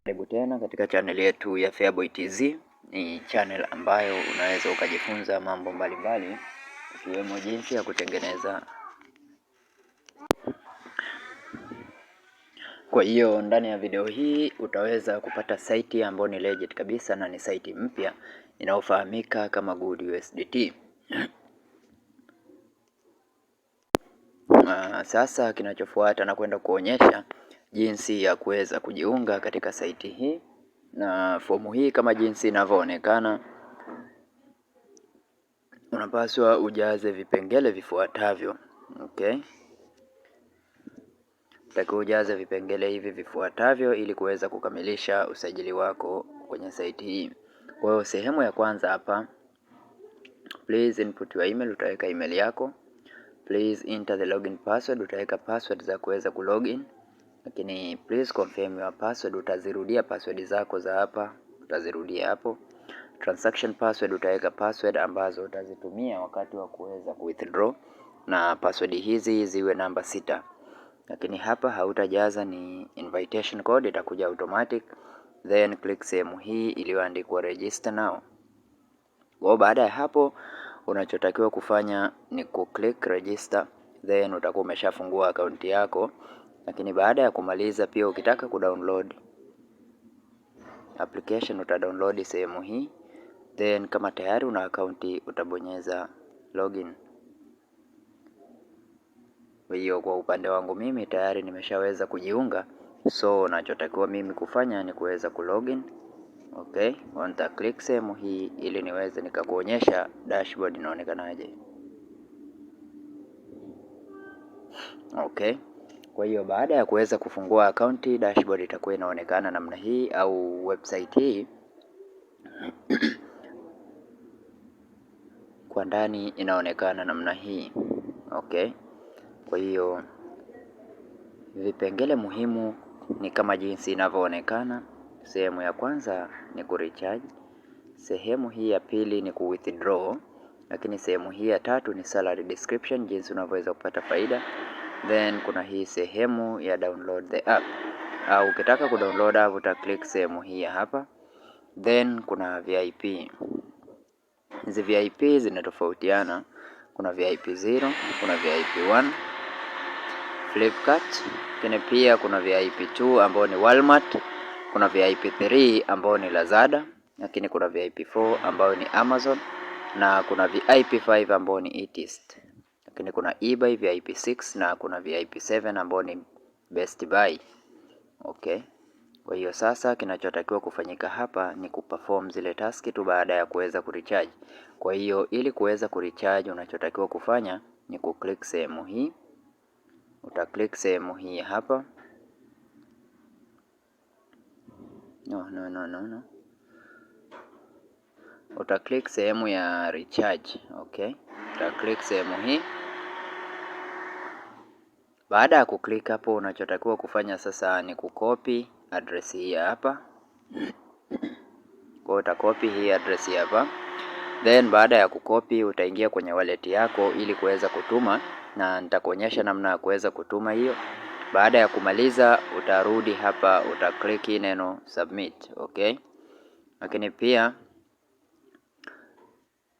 Karibu tena katika channel yetu ya Feaboy TZ. Ni channel ambayo unaweza ukajifunza mambo mbalimbali ikiwemo jinsi ya kutengeneza. Kwa hiyo ndani ya video hii utaweza kupata site ambayo ni legit kabisa na ni site mpya inayofahamika kama Goodusdt. Sasa kinachofuata na kwenda kuonyesha jinsi ya kuweza kujiunga katika site hii, na fomu hii kama jinsi inavyoonekana, unapaswa ujaze vipengele vifuatavyo. Okay, utakiwa ujaze vipengele hivi vifuatavyo ili kuweza kukamilisha usajili wako kwenye site hii. Kwa hiyo sehemu ya kwanza hapa, please input your email, utaweka email yako. Please enter the login password, utaweka password za kuweza kulogin. Lakini please confirm your password, utazirudia password zako za hapa, utazirudia hapo. Transaction password, utaweka password ambazo utazitumia wakati wa kuweza withdraw, na password hizi ziwe namba 6. Lakini hapa hautajaza, ni invitation code, itakuja automatic. Then click sehemu hii iliyoandikwa register now. Kwa baada ya hapo unachotakiwa kufanya ni click register, then utakuwa umeshafungua akaunti yako. Lakini baada ya kumaliza, pia ukitaka kudownload application utadownload sehemu hii, then kama tayari una akaunti utabonyeza login. Kwa hiyo kwa upande wangu mimi tayari nimeshaweza kujiunga, so nachotakiwa mimi kufanya ni kuweza kulogin. Okay, nita click sehemu hii ili niweze nikakuonyesha dashboard inaonekanaje. Okay, kwa hiyo baada ya kuweza kufungua akaunti, dashboard itakuwa inaonekana namna hii, au website hii kwa ndani inaonekana namna hii. Okay, kwa hiyo vipengele muhimu ni kama jinsi inavyoonekana. Sehemu ya kwanza ni kurecharge, sehemu hii ya pili ni kuwithdraw, lakini sehemu hii ya tatu ni salary description, jinsi unavyoweza kupata faida. Then kuna hii sehemu ya download the app, au ukitaka kudownload app uta click sehemu hii hapa. Then kuna VIP. Hizi VIP zinatofautiana, kuna VIP 0, kuna VIP 1 Flipkart, lakini pia kuna VIP 2 ambao ni Walmart, kuna VIP 3 ambao ni Lazada, lakini kuna VIP 4 ambao ni Amazon, na kuna VIP 5 ambao ni usdt, lakini kuna eBay VIP 6 na kuna VIP 7 ambao ni Best Buy. Okay, kwa hiyo sasa kinachotakiwa kufanyika hapa ni kuperform zile task tu baada ya kuweza kurecharge. Kwa hiyo ili kuweza kurecharge unachotakiwa kufanya ni kuclick sehemu hii, uta-click sehemu hii hapa. No. Uta-click sehemu ya recharge. Okay, uta-click sehemu hii. Baada ya kuclick hapo, unachotakiwa kufanya sasa ni kukopi address hii hapa. Kwa utakopi hii address hapa, then baada ya kukopi utaingia kwenye wallet yako ili kuweza kutuma, na nitakuonyesha namna ya kuweza kutuma hiyo. Baada ya kumaliza utarudi hapa, uta-click neno submit. Okay, lakini pia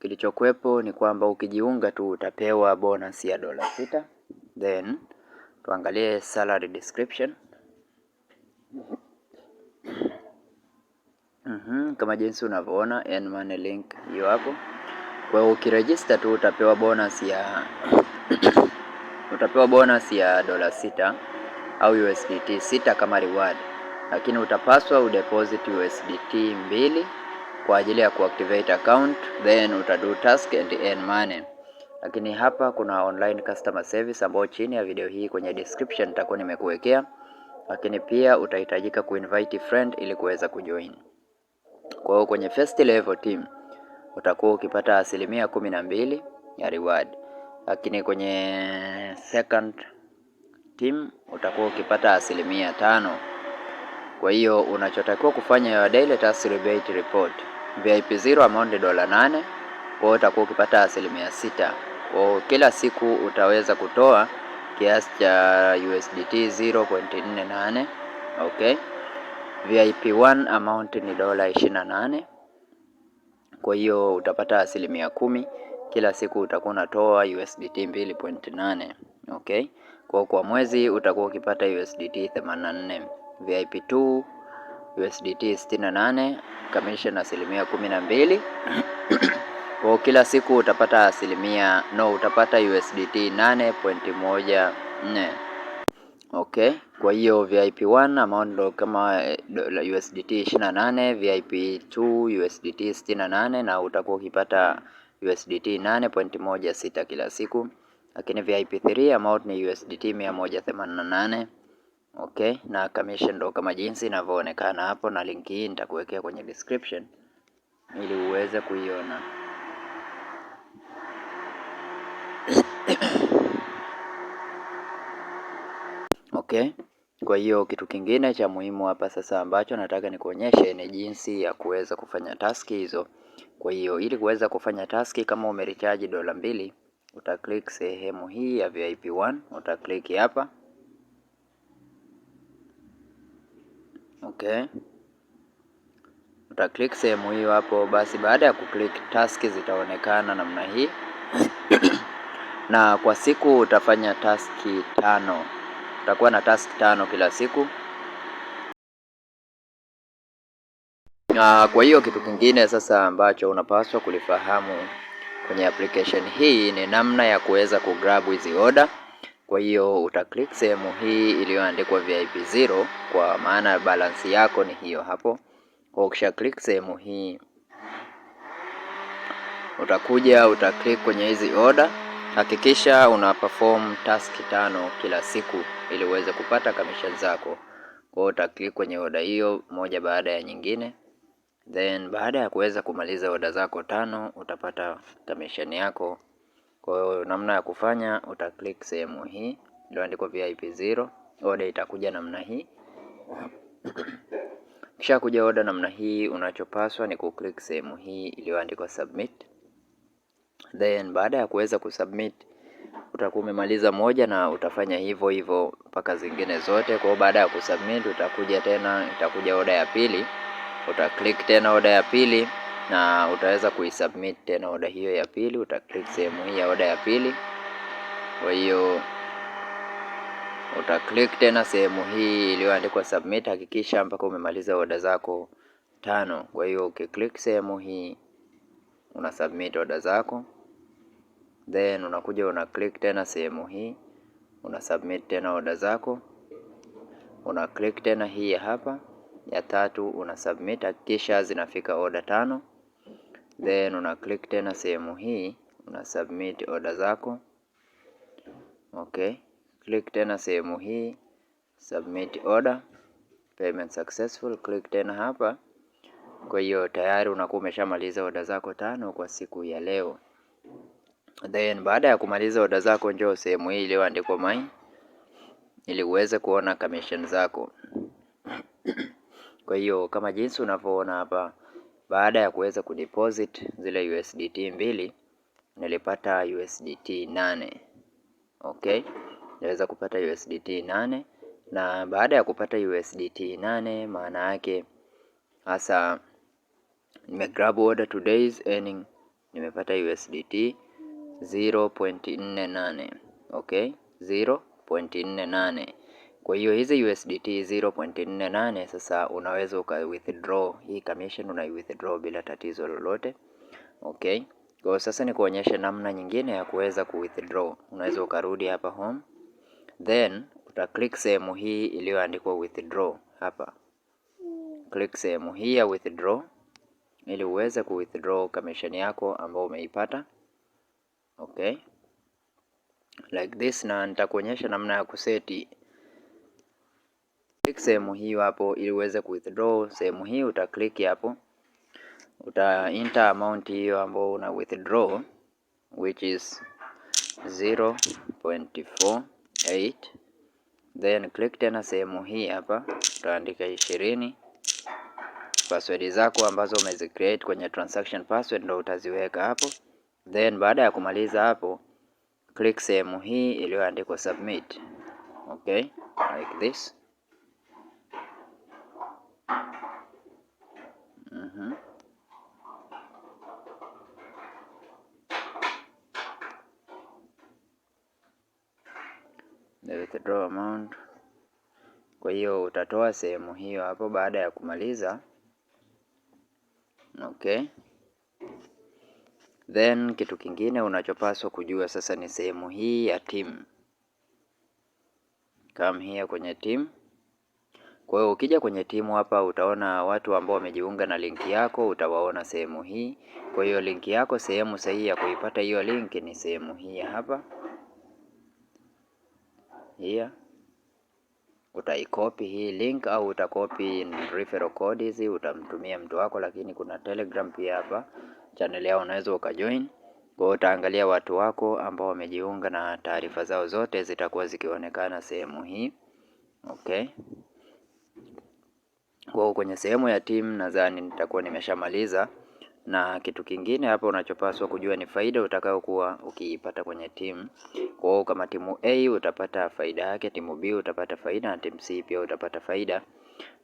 kilichokuwepo ni kwamba ukijiunga tu utapewa bonus ya $6. Then tuangalie salary description. Kama jinsi unavyoona earn money link hiyo hapo. Kwa hiyo ukiregister tu utapewa bonus ya $6 au USDT 6 kama reward, lakini utapaswa udeposit USDT 2 kwa ajili ya kuactivate account, then utadu task and earn money. Lakini hapa kuna online customer service ambao chini ya video hii kwenye description nitakuwa nimekuwekea, lakini pia utahitajika kuinvite friend ili kuweza kujoin. Kwa hiyo kwenye first level team utakuwa ukipata 12% ya reward, lakini kwenye second team utakuwa ukipata 5%. Kwa hiyo unachotakiwa kufanya ya daily task rebate report. VIP 0 amount $8, kwa hiyo utakuwa ukipata 6%. Kwa kila siku utaweza kutoa kiasi cha USDT 0.48. Okay, VIP 1 amount ni $28. Kwa hiyo utapata 10%. Kila siku utakuwa unatoa USDT 2.8. Okay, kwa mwezi utakuwa ukipata USDT 84. VIP 2 USDT 68, commission 12%. Kwa kila siku utapata utapata USDT 8.14. Okay, kwa hiyo VIP 1 amount ndo kama USDT 28, VIP 2 USDT 68 na utakuwa ukipata USDT 8.16 kila siku. Lakini VIP 3 amount ni USDT 188. Okay, na commission ndo kama jinsi inavyoonekana hapo, na link hii nitakuwekea kwenye description ili uweze kuiona. Okay, kwa hiyo kitu kingine cha muhimu hapa sasa ambacho nataka nikuonyeshe ni jinsi ya kuweza kufanya taski hizo. Kwa hiyo ili kuweza kufanya taski, kama umerecharge $2, utaklik sehemu hii ya VIP 1, utaklik hapa. Okay, utaklik sehemu hiyo hapo. Basi baada ya kuklik, taski zitaonekana namna hii na kwa siku utafanya taski 5. Utakuwa na task 5 kila siku. Kwa hiyo kitu kingine sasa ambacho unapaswa kulifahamu kwenye application hii ni namna ya kuweza kugrab hizi order. Kwa hiyo utaklik sehemu hii iliyoandikwa VIP 0, kwa maana balance yako ni hiyo hapo. Kwa ukisha click sehemu hii, utakuja utaklik kwenye hizi order. Hakikisha una perform task 5 kila siku ili uweze kupata commission zako. Kwa hiyo utaklik kwenye order hiyo moja baada ya nyingine. Then baada ya kuweza kumaliza order zako 5 utapata commission yako. Kwa hiyo namna ya kufanya, utaklik sehemu hii iliyoandikwa VIP 0, order itakuja namna hii. Kisha kuja order namna hii, unachopaswa ni kuklik sehemu hii iliyoandikwa submit. Then baada ya kuweza kusubmit, utakuwa umemaliza moja na utafanya hivyo hivyo mpaka zingine zote. Kwa hiyo baada ya kusubmit utakuja tena, itakuja order ya pili, utaklik tena order ya pili na utaweza kuisubmit tena order hiyo ya pili. Utaklik sehemu hii ya order ya pili. Kwa hiyo utaklik tena sehemu hii iliyoandikwa submit. Hakikisha mpaka umemaliza order zako 5. Kwa hiyo ukiklik sehemu hii una submit order zako, then unakuja una click tena sehemu hii una submit tena order zako, una click tena hii hapa ya 3 una submit. Hakikisha zinafika order 5, then una click tena sehemu hii una submit order zako. Okay, click tena sehemu hii submit order, payment successful, click tena hapa. Kwa hiyo tayari unakuwa umeshamaliza order zako 5 kwa siku ya leo. Then baada ya kumaliza order zako, njoo sehemu hii iliyoandikwa miney ili uweze kuona commission zako. Kwa hiyo kama jinsi unavyoona hapa, baada ya kuweza kudeposit zile USDT 2 nilipata USDT 8. Okay, naweza kupata USDT 8, na baada ya kupata USDT 8 maana yake hasa nimegrab order today's earning, nimepata USDT 0.48. Okay, 0.48. Kwa hiyo hizi USDT 0.48 sasa unaweza uka withdraw hii commission, una withdraw bila tatizo lolote. Okay, kwa sasa ni kuonyesha namna nyingine ya kuweza ku withdraw. Unaweza ukarudi hapa home, then uta click sehemu hii iliyoandikwa withdraw hapa. Click sehemu hii ya withdraw ili uweze ku withdraw commission yako ambayo umeipata. Okay, like this, na nitakuonyesha namna ya kuseti. Click sehemu hiyo hapo ili uweze ku withdraw. Sehemu hii uta click hapo, uta enter amount hiyo ambayo una withdraw, which is 0.48. Then click tena sehemu hii hapa, utaandika 20. Password zako ambazo umezicreate kwenye transaction password ndo utaziweka hapo. Then baada ya kumaliza hapo, click sehemu hii iliyoandikwa submit. Okay, like this. the withdrawal amount. Kwa hiyo utatoa sehemu hiyo hapo baada ya kumaliza. Okay. Then kitu kingine unachopaswa kujua sasa ni sehemu hii ya team. Come here kwenye team. Kwa hiyo ukija kwenye timu hapa utaona watu ambao wamejiunga na linki yako, utawaona sehemu hii. Kwa hiyo linki yako, sehemu sahihi ya kuipata hiyo linki ni sehemu hii hapa. Here. Utaikopi hii link au utakopi referral code hizi utamtumia mtu wako, lakini kuna Telegram pia hapa. Channel yao unaweza ukajoin. Kwa hiyo utaangalia watu wako ambao wamejiunga na taarifa zao zote zitakuwa zikionekana sehemu hii. Okay. Kwa kwenye sehemu ya team nadhani nitakuwa nimeshamaliza, na kitu kingine hapa unachopaswa kujua ni faida utakayokuwa ukiipata kwenye team. Kwa hiyo kama timu A utapata faida yake, timu B utapata faida, na timu C pia utapata faida.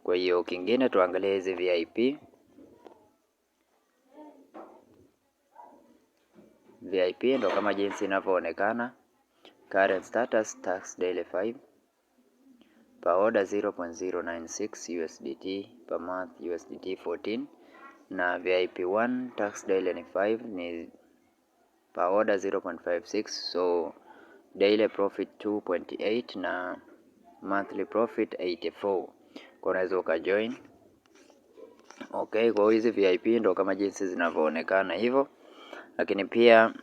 Kwa hiyo kingine tuangalie hizi VIP. VIP ndo kama jinsi inavyoonekana. Current status tax daily 5, per order 0.096 USDT, per month USDT 14, na VIP 1 tax daily ni 5, ni per order 0.56, so daily profit 2.8 na monthly profit 84. Kwa unaweza ukajoin. Okay, kwa hizi VIP ndo kama jinsi zinavyoonekana hivyo, lakini pia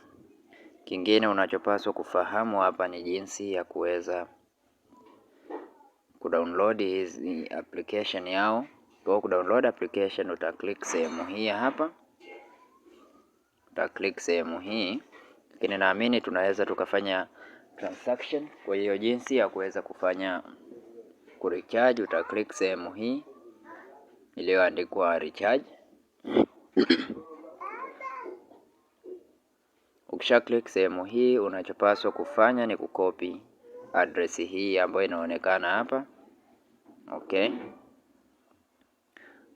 kingine unachopaswa kufahamu hapa ni jinsi ya kuweza kudownload hizi application yao. Kwa kudownload application utaklik sehemu hii hapa, utaklik sehemu hii, lakini naamini tunaweza tukafanya transaction. Kwa hiyo jinsi ya kuweza kufanya kurecharge, utaklik sehemu hii iliyoandikwa recharge. Ukisha click sehemu hii, unachopaswa kufanya ni kukopi address hii ambayo inaonekana hapa. Okay,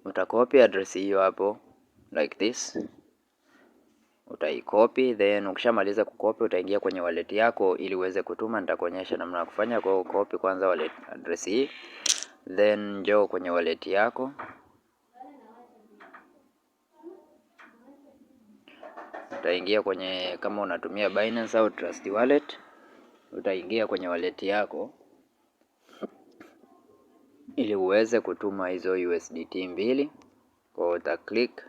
utakopi address hiyo hapo like this, utaikopi. Then ukishamaliza kukopi utaingia kwenye wallet yako ili uweze kutuma. Nitakuonyesha namna ya kufanya. Kwa ukopi kwanza wallet address hii, then njoo kwenye wallet yako, utaingia kwenye, kama unatumia Binance au Trust Wallet, utaingia kwenye wallet yako ili uweze kutuma hizo USDT 2. Kwa uta click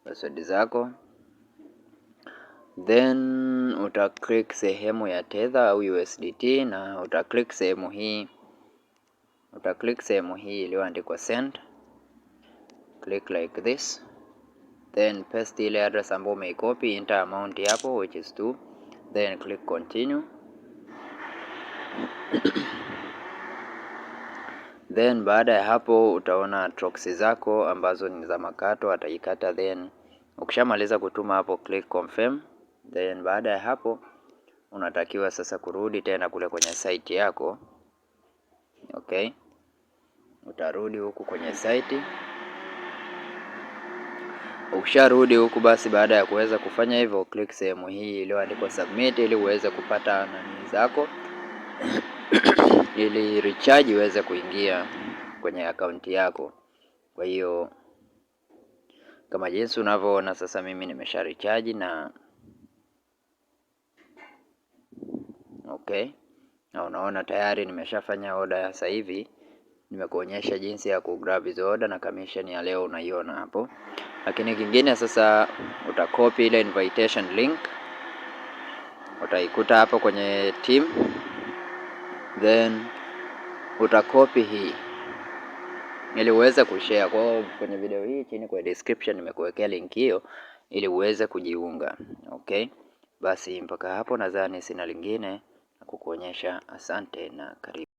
password zako, then uta click sehemu ya Tether au USDT, na uta click sehemu hii, iliyoandikwa send. Click like this, then paste ile address ambayo umeicopy, enter amount hapo which is 2, then click continue. Then baada ya hapo utaona proxy zako ambazo ni za makato, ataikata. Then ukishamaliza kutuma hapo click confirm. Then baada ya hapo unatakiwa sasa kurudi tena kule kwenye site yako. Okay, utarudi huku kwenye site. Ukisharudi huku basi, baada ya kuweza kufanya hivyo, click sehemu hii iliyoandikwa submit ili uweze kupata nani zako ili recharge iweze kuingia kwenye akaunti yako. Kwa hiyo kama jinsi unavyoona sasa, mimi nimesha recharge na okay, na unaona tayari nimeshafanya order. Sasa hivi nimekuonyesha jinsi ya kugrab hizo order na commission ya leo unaiona hapo. Lakini kingine sasa, utakopi ile invitation link, utaikuta hapo kwenye team, then utakopi hii ili uweze kushare. Kwa kwenye video hii chini kwa description nimekuwekea link hiyo ili uweze kujiunga. Okay, basi mpaka hapo nadhani sina lingine na kukuonyesha. Asante na karibu.